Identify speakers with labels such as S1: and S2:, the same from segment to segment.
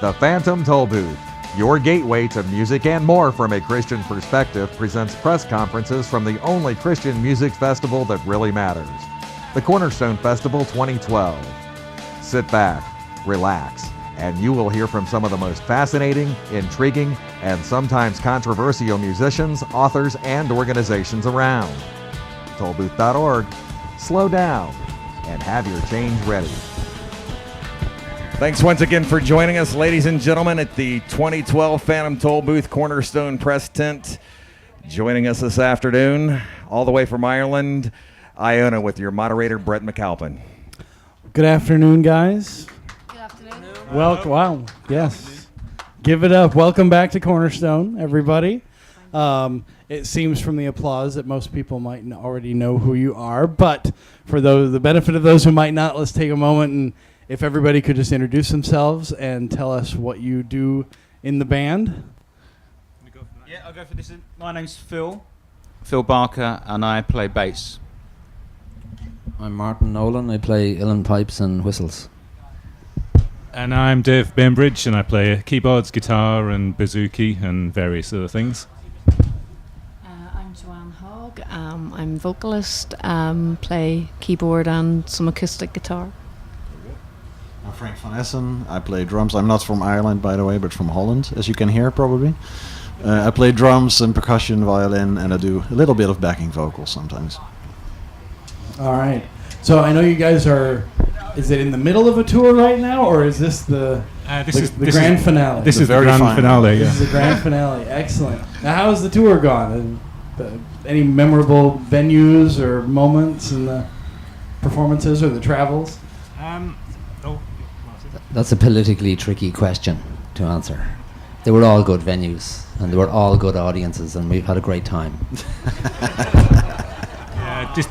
S1: The Phantom Toll Booth, your gateway to music and more from a Christian perspective, presents press conferences from the only Christian music festival that really matters, the Cornerstone Festival 2012. Sit back, relax, and you will hear from some of the most fascinating, intriguing, and sometimes controversial musicians, authors, and organizations around. Tollbooth.org. Slow down and have your change ready.
S2: Thanks once again for joining us, ladies and gentlemen, at the 2012 Phantom Toll Booth Cornerstone Press Tent. Joining us this afternoon, all the way from Ireland, Iona, with your moderator, Brett McAlpin.
S3: Good afternoon, guys.
S4: Good afternoon.
S3: Welcome. Wow. Yes. Give it up. Welcome back to Cornerstone, everybody. It seems from the applause that most people might already know who you are, but for the benefit of those who might not, let's take a moment and if everybody could just introduce themselves and tell us what you do in the band.
S5: Yeah, I'll go for this. My name's Phil Barker, and I play bass.
S6: I'm Martin Nolan. I play uilleann pipes and whistles.
S7: And I'm Dave Bainbridge, and I play keyboards, guitar, and bouzouki, and various other things.
S4: I'm Joanne Hogg. I'm vocalist, play keyboard and some acoustic guitar.
S8: I'm Frank van Essen. I play drums. I'm not from Ireland, by the way, but from Holland, as you can hear probably. I play drums and percussion, violin, and I do a little bit of backing vocals sometimes.
S3: All right. So I know you guys are. Is it in the middle of a tour right now, or is this the grand finale?
S7: This is the grand finale. Yeah.
S3: This is the grand finale. Excellent. Now, how has the tour gone? Any memorable venues or moments in the performances or the travels?
S6: That's a politically tricky question to answer. They were all good venues, and they were all good audiences, and we've had a great time.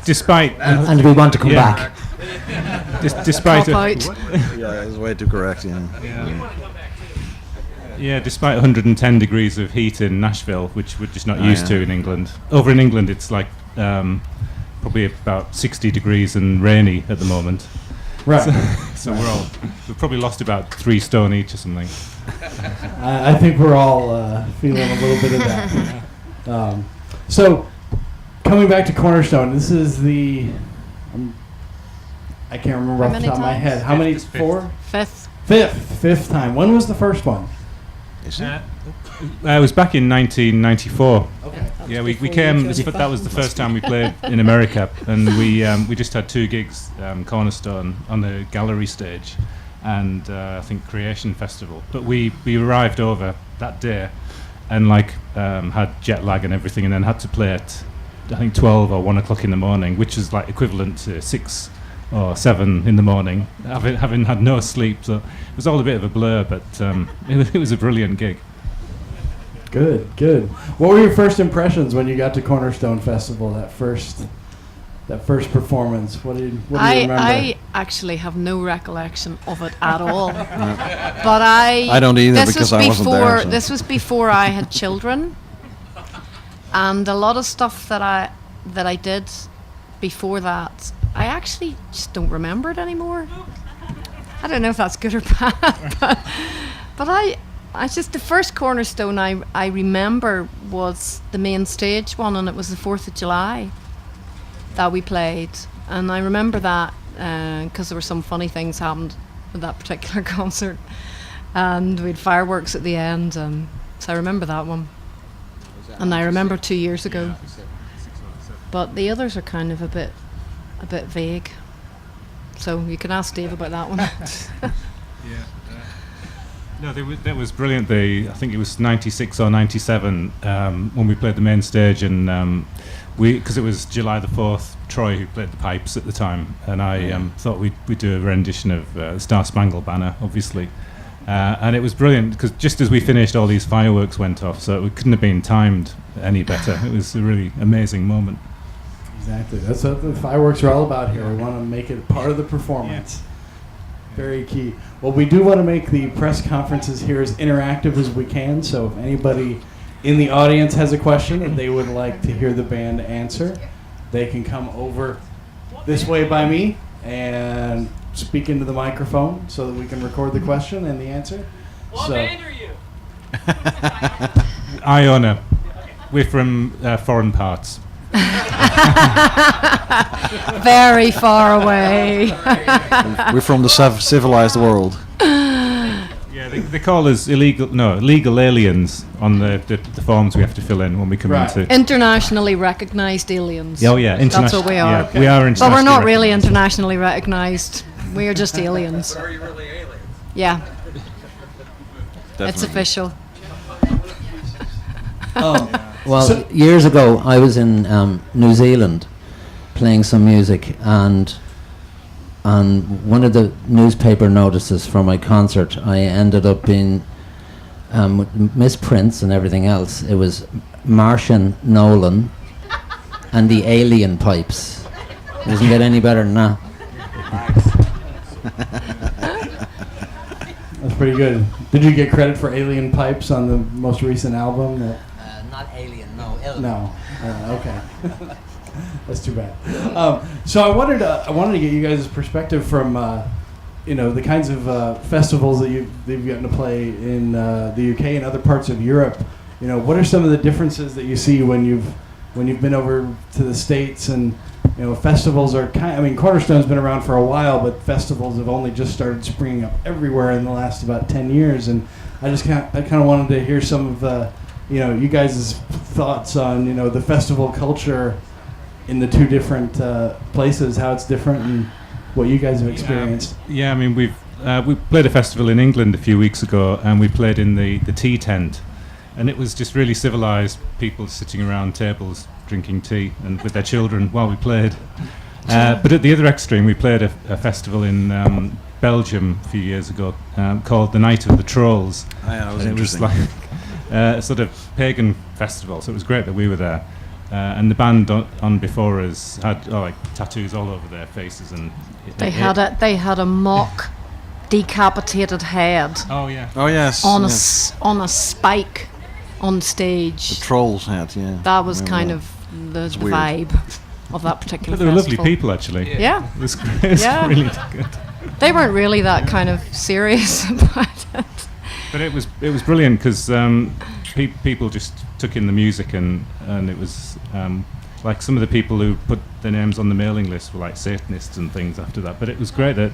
S7: Despite
S6: and we want to come back.
S7: Despite
S8: yeah, it's way too correct.
S7: Yeah, despite 110 degrees of heat in Nashville, which we're just not used to in England. Over in England, it's like probably about 60 degrees and rainy at the moment.
S3: Right.
S7: So we've probably lost about 3 stone each or something.
S3: I think we're all feeling a little bit of that. So, coming back to Cornerstone, this is the I can't remember off the top of my head. How many? 4? Fifth time. When was the first one?
S7: It was back in 1994. Okay. Yeah, we came. That was the first time we played in America, and we just had 2 gigs, Cornerstone on the gallery stage, and I think Creation Festival. But we arrived over that day, and had jet lag and everything, and then had to play at I think 12 or 1 o'clock in the morning, which is like equivalent to 6 or 7 in the morning, having had no sleep. So it was all a bit of a blur, but it was a brilliant gig.
S3: Good. What were your first impressions when you got to Cornerstone Festival? That first performance. What do you remember?
S4: I actually have no recollection of it at all. But I
S8: don't either because I wasn't there. So.
S4: This was before I had children, and a lot of stuff that I did before that, I actually just don't remember it anymore. I don't know if that's good or bad, but I just, the first Cornerstone I remember was the main stage one, and it was the 4th of July that we played. And I remember that because there were some funny things happened with that particular concert. And we had fireworks at the end, so I remember that one. And I remember 2 years ago. But the others are kind of a bit vague. So you can ask Dave about that one.
S7: No, that was brilliant. I think it was 96 or 97 when we played the main stage, and because it was July the 4th, Troy who played the pipes at the time, and I thought we'd do a rendition of Star Spangled Banner, obviously, and it was brilliant because just as we finished, all these fireworks went off, so it couldn't have been timed any better. It was a really amazing moment.
S3: Exactly. That's what the fireworks are all about here. We want to make it part of the performance. Very key. Well, we do want to make the press conferences here as interactive as we can, so if anybody in the audience has a question that they would like to hear the band answer, they can come over this way by me and speak into the microphone so that we can record the question and the answer. What band
S5: are you?
S7: Iona. We're from foreign parts.
S4: Very far away.
S8: We're from the civilized world.
S7: Yeah, they call us illegal aliens on the forms we have to fill in when we come
S3: Right.
S7: into.
S4: Internationally recognized aliens.
S7: Oh yeah,
S4: That's what we are.
S7: Yeah, we are internationally.
S4: But we're not really
S7: recognized.
S4: internationally recognized. We are just aliens.
S2: Are you really aliens?
S4: Yeah, it's
S8: Definitely.
S4: official.
S6: Well, years ago, I was in New Zealand playing some music, and on one of the newspaper notices for my concert, I ended up being with Miss Prince and everything else. It was Martian Nolan and the Alien Pipes. Doesn't get any better than that.
S3: That's pretty good. Did you get credit for Alien Pipes on the most recent album?
S6: Not Alien, no.
S3: No. Okay. That's too bad. So I wanted to get you guys' perspective from the kinds of festivals that you've gotten to play in the UK and other parts of Europe. What are some of the differences that you see when you've been over to the States? And festivals are Cornerstone's been around for a while, but festivals have only just started springing up everywhere in the last about 10 years. And I kind of wanted to hear some of you guys' thoughts on the festival culture in the two different places, how it's different, and what you guys have experienced.
S7: Yeah, I mean we played a festival in England a few weeks ago, and we played in the tea tent, and it was just really civilized people sitting around tables drinking tea and with their children while we played. But at the other extreme, we played a festival in Belgium a few years ago called the Night of the Trolls.
S8: Oh, yeah, that was
S7: And it was
S8: interesting.
S7: like a sort of pagan festival, so it was great that we were there. And the band on before us had tattoos all over their faces, and
S4: They had a mock decapitated head
S7: Oh yeah.
S8: Oh yes.
S4: on
S8: yes.
S4: on a spike on stage.
S8: The trolls had, yeah.
S4: That was
S8: Remember
S4: kind
S8: that.
S4: of the
S8: weird.
S4: vibe of that particular
S7: But they were lovely
S4: festival.
S7: people, actually.
S4: Yeah,
S7: It was great. It was
S4: Yeah.
S7: really good.
S4: they weren't really that kind of serious about it.
S7: But it was brilliant because people just took in the music, and it was like some of the people who put their names on the mailing list were like Satanists and things after that. But it was great that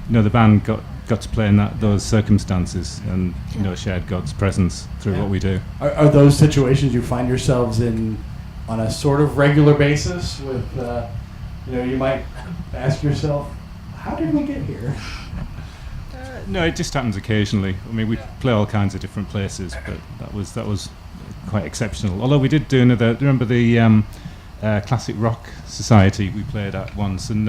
S7: the band got to play in those circumstances and shared God's presence through what we do.
S3: Are those situations you find yourselves in on a sort of regular basis? With you might ask yourself, how did we get here?
S7: No, it just happens occasionally. I mean, we play all kinds of different places, but that was quite exceptional. Although we did do another. Remember the Classic Rock Society we played at once, and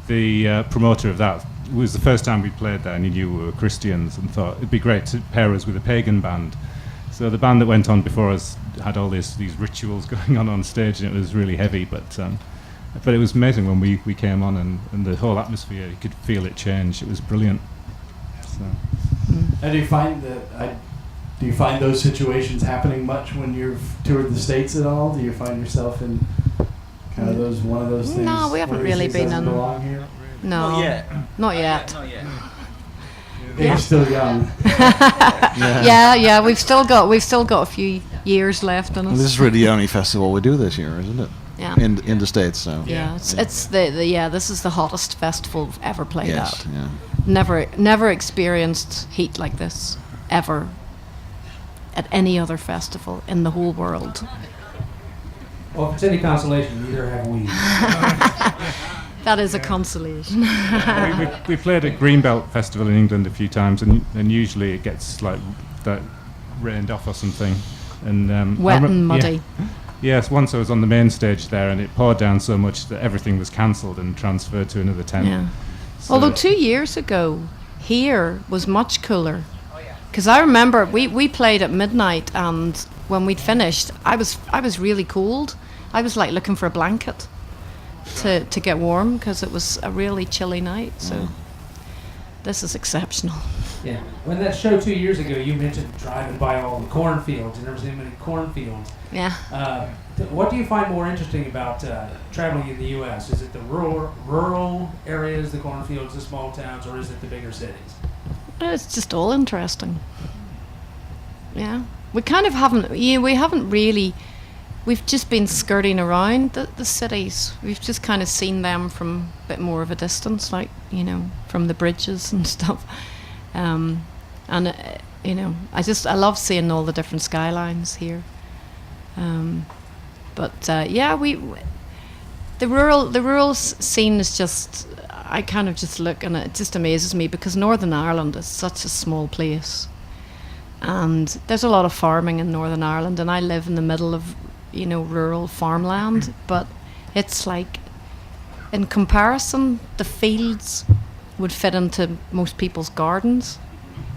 S7: the promoter of that, it was the first time we played there, and he knew we were Christians, and thought it'd be great to pair us with a pagan band. So the band that went on before us had all these rituals going on stage, and it was really heavy, but it was amazing when we came on, and the whole atmosphere, you could feel it change. It was brilliant. So.
S3: And do you find those situations happening much when you've toured the States at all? Do you find yourself in kind of one of those things?
S4: No, we haven't
S3: one of these
S4: really
S3: things
S4: been
S3: doesn't
S4: in-
S3: belong here?
S4: No,
S5: Not yet.
S4: not yet.
S5: Not yet.
S3: You're still young.
S4: Yeah, we've still got a few years left in
S8: And this
S4: us.
S8: is really the only festival we do this year, isn't it?
S4: Yeah.
S8: In the States, so.
S4: Yeah, it's this is the hottest festival we've ever played
S8: Yes,
S4: at.
S8: yeah.
S4: Never experienced heat like this ever at any other festival in the whole world.
S9: Well, if it's any consolation, neither have we.
S4: That is a consolation.
S7: we played at Greenbelt Festival in England a few times, and usually it gets like that rained off or something, and
S4: Wet and muddy.
S7: Yes, once I was on the main stage there, and it poured down so much that everything was cancelled and transferred to another tent.
S4: Yeah.
S7: So
S4: Although 2 years ago, here was much cooler. Because I remember we played at midnight, and when we'd finished, I was really cold. I was like looking for a blanket to get warm because it was a really chilly night. So this is exceptional.
S9: Yeah. When that show 2 years ago, you mentioned driving by all the cornfields. You've never seen many cornfields.
S4: Yeah.
S9: What do you find more interesting about traveling in the U.S.? Is it the rural areas, the cornfields, the small towns, or is it the bigger cities?
S4: It's just all interesting. Yeah, we kind of haven't. Yeah, we haven't really. We've just been skirting around the cities. We've just kind of seen them from a bit more of a distance, like, you know, from the bridges and stuff. You know, I love seeing all the different skylines here. Yeah, the rural scene is just. I kind of just look and it just amazes me because Northern Ireland is such a small place, and there's a lot of farming in Northern Ireland, and I live in the middle of, you know, rural farmland, but it's like, in comparison, the fields would fit into most people's gardens.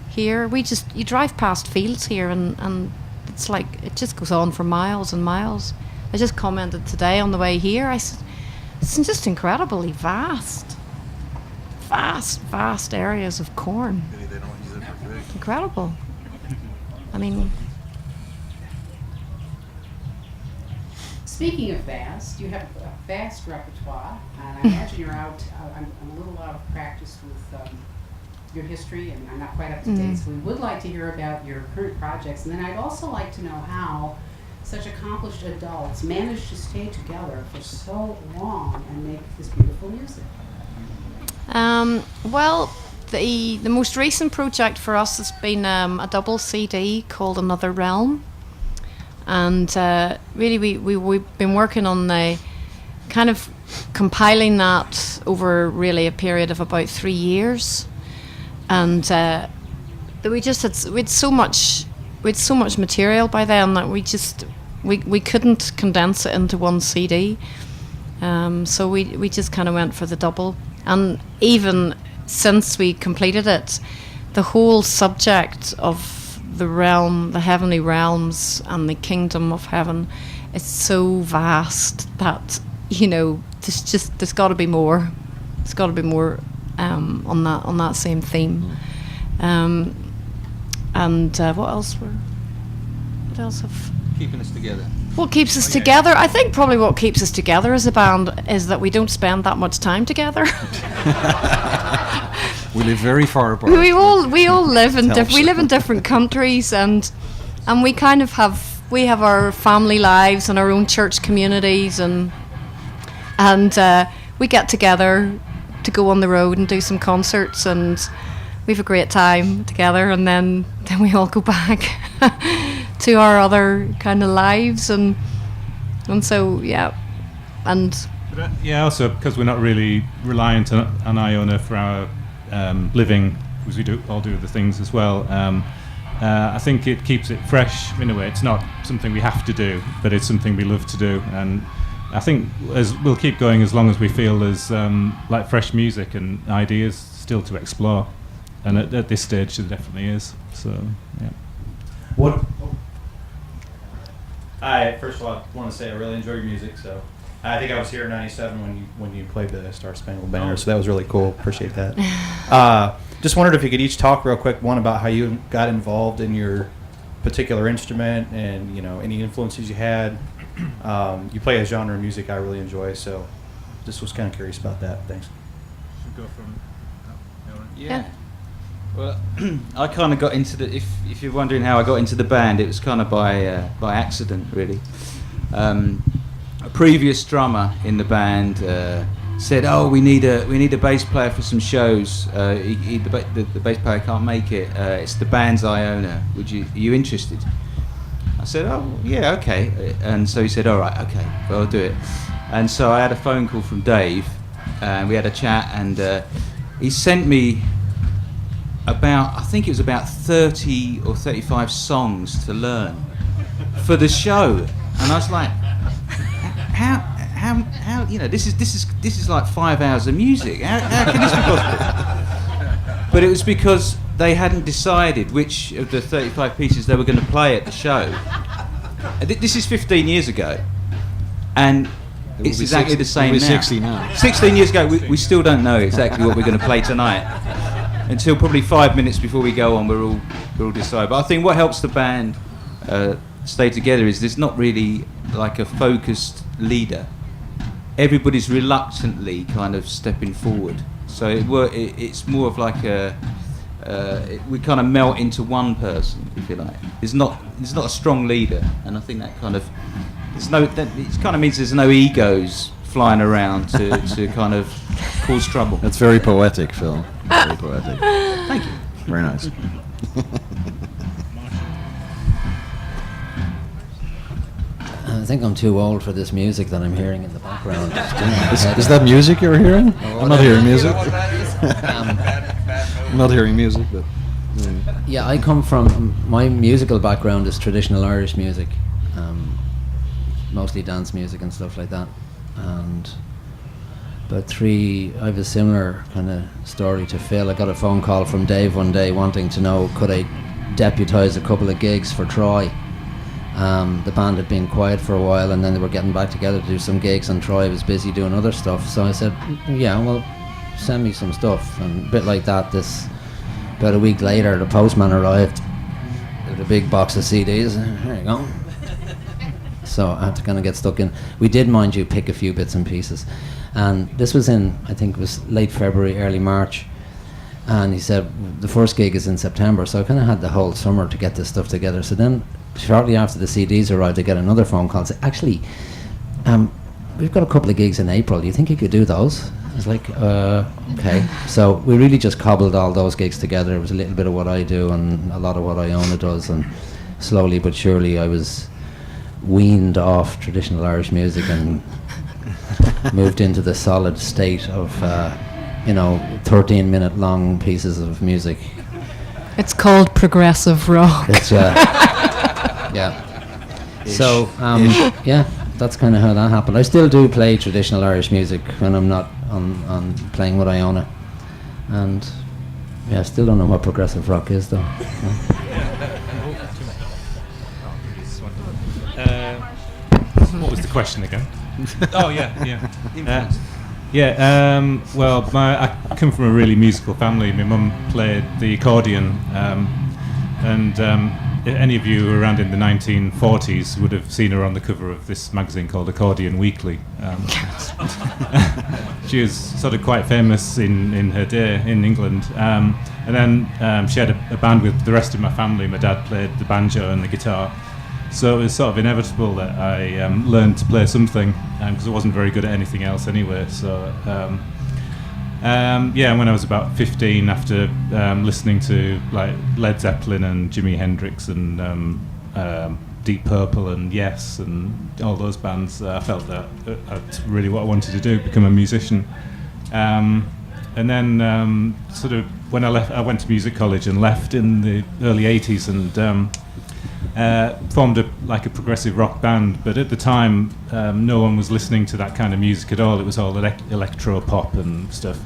S4: Here, you drive past fields here, and it's like, it just goes on for miles and miles. I just commented today on the way here, I said, it's just incredibly vast areas of corn.
S10: Maybe they don't use it for food.
S4: Incredible. I mean,
S11: speaking of vast, you have a vast repertoire, and I imagine you're out. I'm a little out of practice with your history, and I'm not quite up to date. So we would like to hear about your current projects, and then I'd also like to know how such accomplished adults manage to stay together for so long and make this beautiful music.
S4: Well, the most recent project for us has been a double CD called Another Realm, and really we've been working on the kind of compiling that over really a period of about 3 years, and we had so much material by then that we couldn't condense it into one CD, so we just kind of went for the double. And even since we completed it, the whole subject of the realm, the heavenly realms and the kingdom of heaven is so vast that, you know, there's got to be more. There's got to be more on that same theme. What else have...
S10: Keeping us together.
S4: What keeps us together? I think probably what keeps us together as a band is that we don't spend that much time together.
S8: We live very far apart.
S4: We all live in different countries, and we kind of have our family lives and our own church communities, and we get together to go on the road and do some concerts, and we have a great time together, and then we all go back to our other kind of lives, and so yeah, and
S7: yeah, also because we're not really reliant on Iona for our living, because we all do other things as well. I think it keeps it fresh in a way. It's not something we have to do, but it's something we love to do, and I think we'll keep going as long as we feel there's like fresh music and ideas still to explore, and at this stage there definitely is. So yeah.
S3: What?
S12: Hi, first of all, I want to say I really enjoy your music. So I think I was here in '97 when you played the Star Spangled Banner, so that was really cool. Appreciate that. Just wondered if you could each talk real quick, one about how you got involved in your particular instrument, and any influences you had. You play a genre of music I really enjoy, so just was kind of curious about that. Thanks.
S10: Should go from.
S5: Yeah. Well, I kind of got into the. If you're wondering how I got into the band, it was kind of by accident, really. A previous drummer in the band said, "Oh, we need a bass player for some shows. The bass player can't make it. It's the band's Iona. Are you interested?" I said, "Oh, yeah, okay." And so he said, "All right, okay, well, I'll do it." And so I had a phone call from Dave, and we had a chat, and he sent me I think it was about 30 or 35 songs to learn for the show, and I was like, how this is like 5 hours of music. How can this be possible? But it was because they hadn't decided which of the 35 pieces they were going to play at the show. This is 15 years ago, and it's exactly the same now.
S8: 60 now.
S5: 16 years ago, we still don't know exactly what we're going to play tonight. Until probably 5 minutes before we go on, we're all decided. But I think what helps the band stay together is there's not really like a focused leader. Everybody's reluctantly kind of stepping forward. So it's more of like a we kind of melt into one person, if you like. He's not a strong leader, and I think that kind of it kind of means there's no egos flying around to kind of cause trouble.
S8: That's very poetic, Phil. Very poetic.
S5: Thank you.
S8: Very nice.
S6: I think I'm too old for this music that I'm hearing in the background.
S8: Is that music you're hearing? I'm not hearing music. I'm not hearing music, but...
S6: Yeah, I come from... My musical background is traditional Irish music. Mostly dance music and stuff like that. And I have a similar kind of story to Phil. I got a phone call from Dave one day wanting to know could I deputise a couple of gigs for Troy. The band had been quiet for a while, and then they were getting back together to do some gigs, and Troy was busy doing other stuff. So I said, yeah, well, send me some stuff. And a bit like that, about a week later, the postman arrived with a big box of CDs. There you go. So I had to kind of get stuck in. We did, mind you, pick a few bits and pieces. And this was in, I think it was late February, early March. And he said, the first gig is in September. So I kind of had the whole summer to get this stuff together. So then, shortly after the CDs arrived, I get another phone call and say, actually, we've got a couple of gigs in April. Do you think you could do those? I was like, okay. So we really just cobbled all those gigs together. It was a little bit of what I do and a lot of what Iona does. And slowly but surely I was weaned off traditional Irish music and moved into the solid state of 13-minute long pieces of music.
S4: It's called progressive rock.
S6: It's yeah. So yeah, that's kind of how that happened. I still do play traditional Irish music when I'm not on playing with Iona, and yeah, I still don't know what progressive rock is though.
S7: What was the question again? Oh yeah. Well, I come from a really musical family. My mum played the accordion, and any of you around in the 1940s would have seen her on the cover of this magazine called Accordion Weekly. She was sort of quite famous in her day in England. And then she had a band with the rest of my family. My dad played the banjo and the guitar. So it was sort of inevitable that I learned to play something, because I wasn't very good at anything else anyway. So when I was about 15, after listening to like Led Zeppelin and Jimi Hendrix and Deep Purple and Yes and all those bands, I felt that that's really what I wanted to do, become a musician. And then sort of when I left, I went to music college and left in the early 80s and formed a progressive rock band, but at the time no one was listening to that kind of music at all. It was all electro pop and stuff.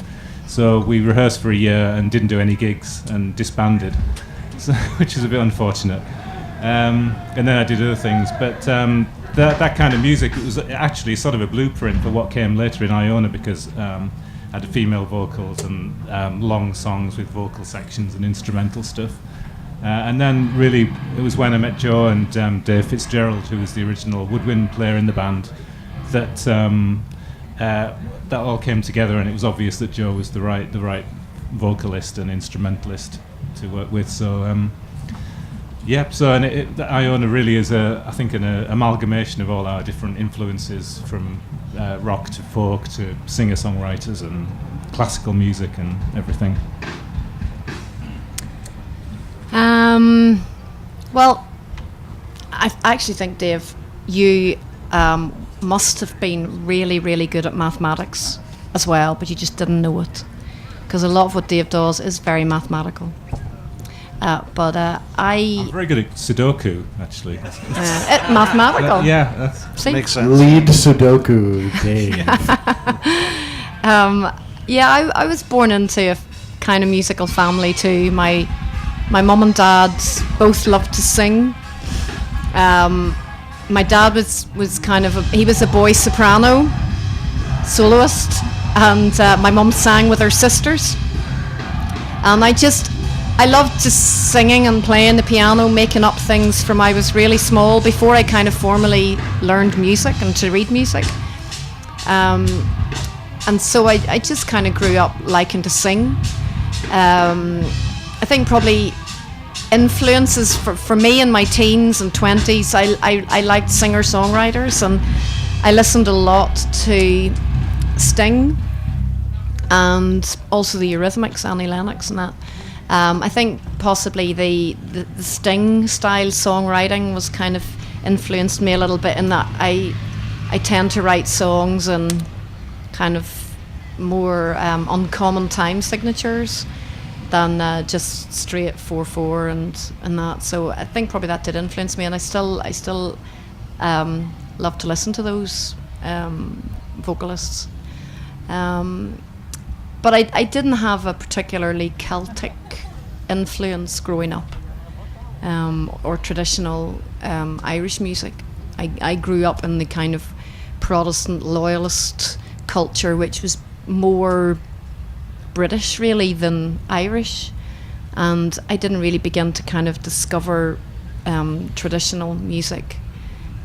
S7: So we rehearsed for a year and didn't do any gigs and disbanded, which is a bit unfortunate. And then I did other things, but that kind of music, it was actually sort of a blueprint for what came later in Iona, because I had female vocals and long songs with vocal sections and instrumental stuff. And then really it was when I met Joe and Dave Fitzgerald, who was the original woodwind player in the band, that all came together, and it was obvious that Joe was the right vocalist and instrumentalist to work with. So Iona really is I think an amalgamation of all our different influences, from rock to folk to singer-songwriters and classical music and everything.
S4: Well, I actually think, Dave, you must have been really, really good at mathematics as well, but you just didn't know it, because a lot of what Dave does is very mathematical. I'm
S7: very good at Sudoku, actually.
S4: Mathematical.
S7: Yeah,
S4: See?
S8: Makes sense.
S3: Lead Sudoku, Dave.
S4: I was born into a kind of musical family too. My mum and dad both loved to sing. My dad was kind of he was a boy soprano soloist, and my mum sang with her sisters. And I loved just singing and playing the piano, making up things from I was really small, before I kind of formally learned music and to read music. And so I just kind of grew up liking to sing. I think probably influences for me in my teens and 20s, I liked singer-songwriters, and I listened a lot to Sting and also the Eurythmics, Annie Lennox and that. I think possibly the Sting style songwriting was kind of influenced me a little bit in that I tend to write songs in kind of more uncommon time signatures than just straight 4/4 and that. So I think probably that did influence me, and I still love to listen to those vocalists. But I didn't have a particularly Celtic influence growing up, or traditional Irish music. I grew up in the kind of Protestant loyalist culture, which was more British really than Irish, and I didn't really begin to kind of discover traditional music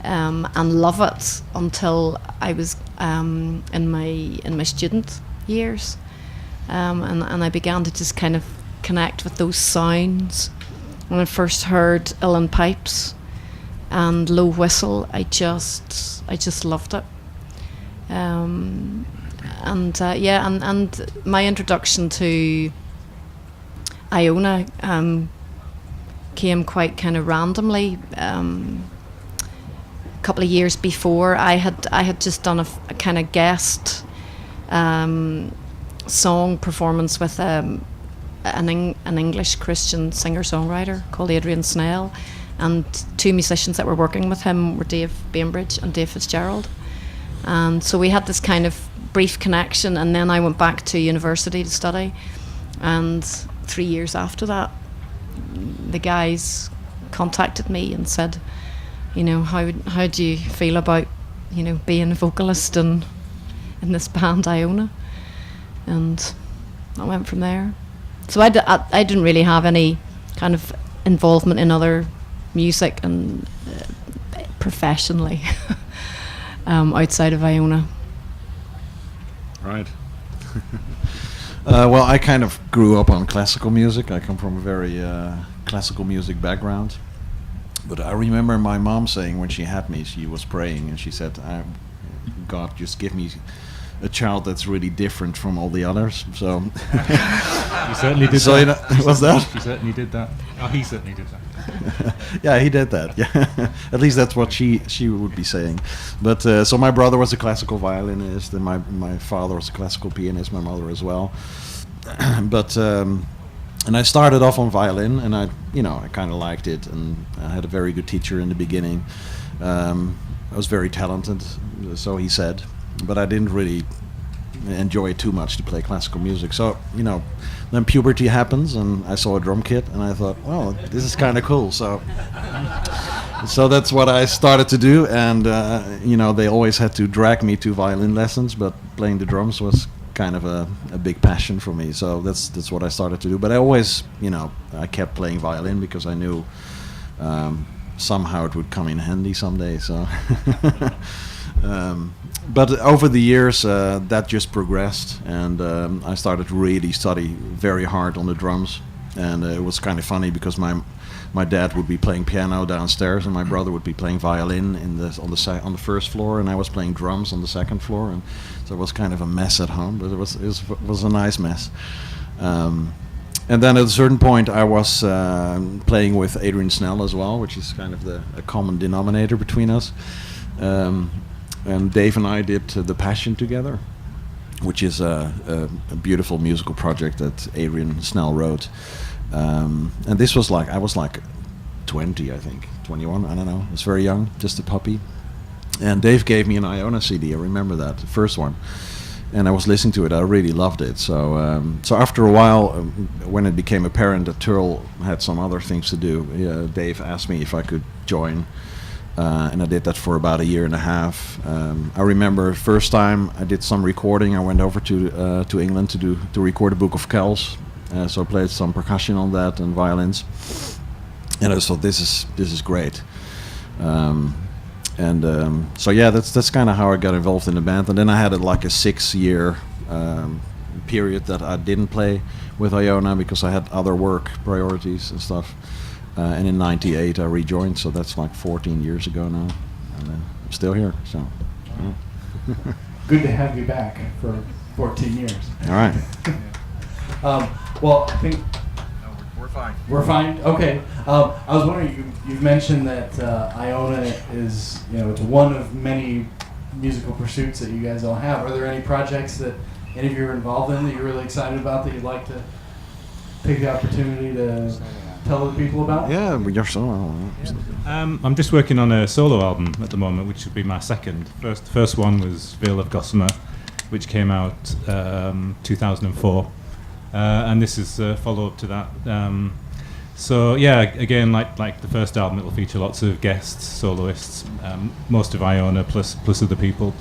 S4: and love it until I was in my student years, and I began to just kind of connect with those sounds. When I first heard uilleann pipes and low whistle, I just loved it. And my introduction to Iona came quite kind of randomly. A couple of years before, I had just done a kind of guest song performance with an English Christian singer-songwriter called Adrian Snell, and two musicians that were working with him were Dave Bainbridge and Dave Fitzgerald. And so we had this kind of brief connection, and then I went back to university to study, and 3 years after that the guys contacted me and said, you know, how do you feel about, you know, being a vocalist in this band Iona? And I went from there. So I didn't really have any kind of involvement in other music and professionally outside of Iona.
S8: Right. Well, I kind of grew up on classical music. I come from a very classical music background. But I remember my mom saying when she had me, she was praying and she said, God, just give me a child that's really different from all the others. So
S7: You certainly did
S8: so
S7: that.
S8: you know, what's that?
S7: You certainly did that. Oh, he certainly did that.
S8: Yeah, he did that. Yeah, at least that's what she would be saying. But so my brother was a classical violinist, and my father was a classical pianist. My mother as well. But and I started off on violin, and I kind of liked it, and I had a very good teacher in the beginning. I was very talented, so he said, but I didn't really enjoy it too much to play classical music. So then puberty happens, and I saw a drum kit, and I thought, well, this is kind of cool. So that's what I started to do, and they always had to drag me to violin lessons, but playing the drums was kind of a big passion for me. So that's what I started to do. But I always, I kept playing violin because I knew somehow it would come in handy someday. So. But over the years, that just progressed, and I started to really study very hard on the drums. And it was kind of funny because my dad would be playing piano downstairs, and my brother would be playing violin on the first floor, and I was playing drums on the second floor. And so it was kind of a mess at home, but it was a nice mess. And then at a certain point, I was playing with Adrian Snell as well, which is kind of a common denominator between us. And Dave and I did The Passion together, which is a beautiful musical project that Adrian Snell wrote. And this was I was 20, I think, 21, I don't know. I was very young, just a puppy. And Dave gave me an Iona CD, I remember that, the first one. And I was listening to it, I really loved it. So so after a while, when it became apparent that Turl had some other things to do, Dave asked me if I could join. And I did that for about a year and a half. I remember first time I did some recording. I went over to England to record a Book of Kells. So I played some percussion on that and violins. And I thought this is great. So yeah, that's kind of how I got involved in the band. And then I had a 6-year period that I didn't play with Iona because I had other work priorities and stuff. And in '98 I rejoined, so that's like 14 years ago now, and I'm still here. So, yeah.
S3: Good to have you back for 14 years.
S8: All right.
S3: Well, I think
S2: We're fine.
S3: we're fine. Okay. I was wondering, you've mentioned that Iona is, it's one of many musical pursuits that you guys all have. Are there any projects that any of you are involved in that you're really excited about that you'd like to take the opportunity to tell other people about?
S8: Yeah, but you're so.
S7: I'm just working on a solo album at the moment, which would be my second. The first one was Vale of Gossamer, which came out 2004, and this is a follow-up to that. So yeah, again, like the first album, it'll feature lots of guests, soloists, most of Iona plus other people.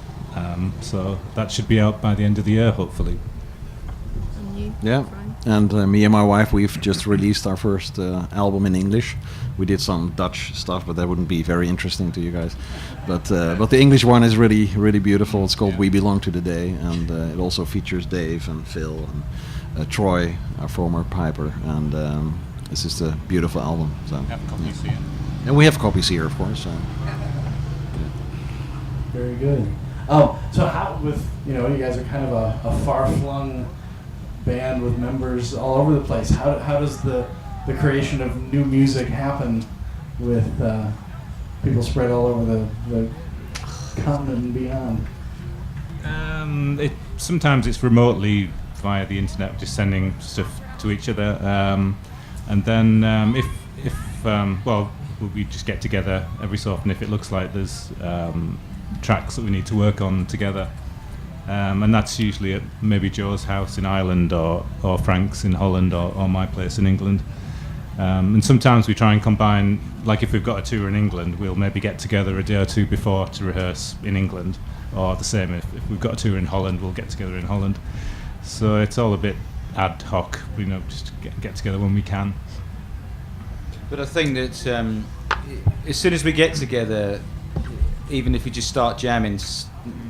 S7: So that should be out by the end of the year, hopefully.
S4: And you,
S8: Yeah,
S4: Brian?
S8: and me and my wife, we've just released our first album in English. We did some Dutch stuff, but that wouldn't be very interesting to you guys. But the English one is really, really beautiful. It's called We Belong to the Day, and it also features Dave and Phil and Troy, our former piper, and it's just a beautiful album. So,
S7: Have copies here.
S8: and we have copies here, of course.
S3: Very good. So how, with, you guys are kind of a far-flung band with members all over the place. How does the creation of new music happen with people spread all over the continent and beyond?
S7: Sometimes it's remotely via the internet, just sending stuff to each other, and then we just get together every so often if it looks like there's tracks that we need to work on together, and that's usually at maybe Joe's house in Ireland or Frank's in Holland or my place in England. And sometimes we try and combine, like if we've got a tour in England, we'll maybe get together a day or two before to rehearse in England, or the same if we've got a tour in Holland, we'll get together in Holland. So it's all a bit ad hoc, just get together when we can.
S5: But I think that as soon as we get together, even if we just start jamming,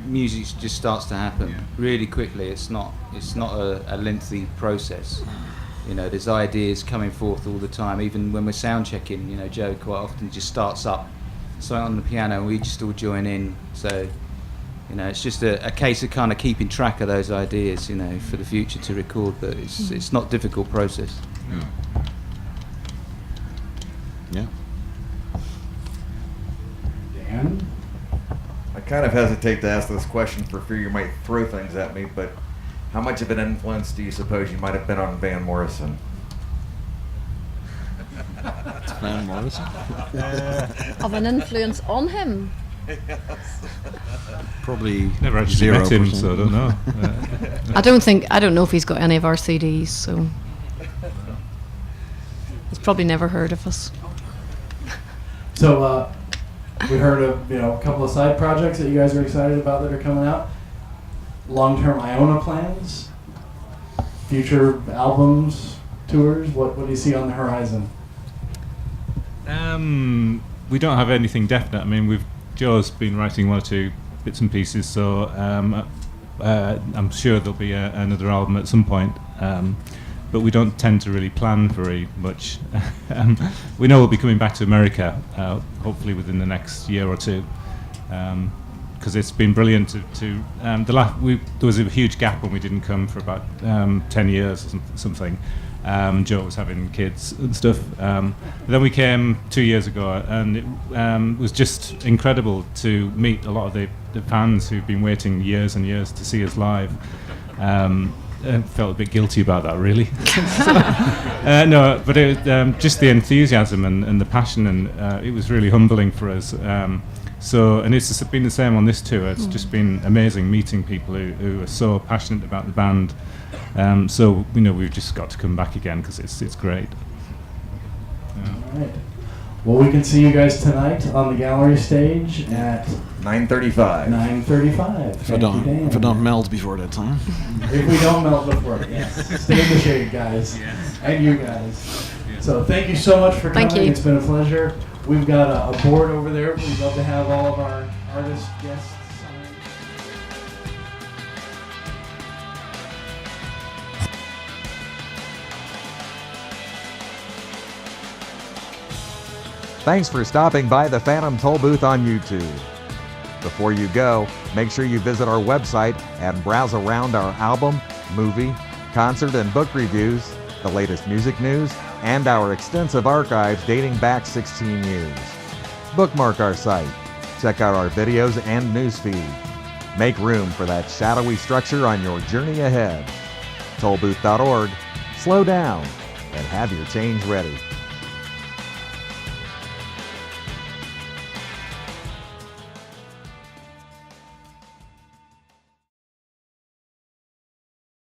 S5: music just starts to happen really quickly. It's not a lengthy process. There's ideas coming forth all the time. Even when we're sound checking, Joe quite often just starts up something on the piano and we just all join in. So, it's just a case of kind of keeping track of those ideas, for the future to record. But it's not a difficult process.
S8: Yeah.
S3: Dan?
S2: I kind of hesitate to ask this question for fear you might throw things at me, but how much of an influence do you suppose you might have been on Van Morrison?
S8: It's Van Morrison.
S4: Of an influence on him.
S8: Probably
S7: Never actually met him,
S8: 0%.
S7: so I don't know.
S4: I don't know if he's got any of our CDs, so he's probably never heard of us.
S3: So we heard of a couple of side projects that you guys are excited about that are coming out. Long-term Iona plans, future albums, tours. What do you see on the horizon?
S7: We don't have anything definite. I mean, Joe's been writing one or two bits and pieces, so I'm sure there'll be another album at some point. But we don't tend to really plan very much. We know we'll be coming back to America, hopefully within the next year or two, because it's been brilliant there was a huge gap when we didn't come for about 10 years or something. Joe was having kids and stuff. Then we came 2 years ago, and it was just incredible to meet a lot of the fans who've been waiting years and years to see us live. I felt a bit guilty about that, really. No, but it, just the enthusiasm and the passion, and it was really humbling for us. And it's been the same on this tour. It's just been amazing meeting people who are so passionate about the band. So we've just got to come back again because it's great.
S3: All right. Well, we can see you guys tonight on the gallery stage at
S2: 9:35.
S3: 9:35.
S8: If I don't melt before that time.
S3: If we don't melt before, yes. Stay in the shade, guys. And you guys. So thank you so much for coming.
S4: Thank you.
S3: It's been a pleasure. We've got a board over there. We'd love to have all of our artist guests sign.
S1: Thanks for stopping by the Phantom Toll Booth on YouTube. Before you go, make sure you visit our website and browse around our album, movie, concert, and book reviews, the latest music news, and our extensive archives dating back 16 years. Bookmark our site, check out our videos and news feed. Make room for that shadowy structure on your journey ahead. Tollbooth.org, slow down, and have your change ready.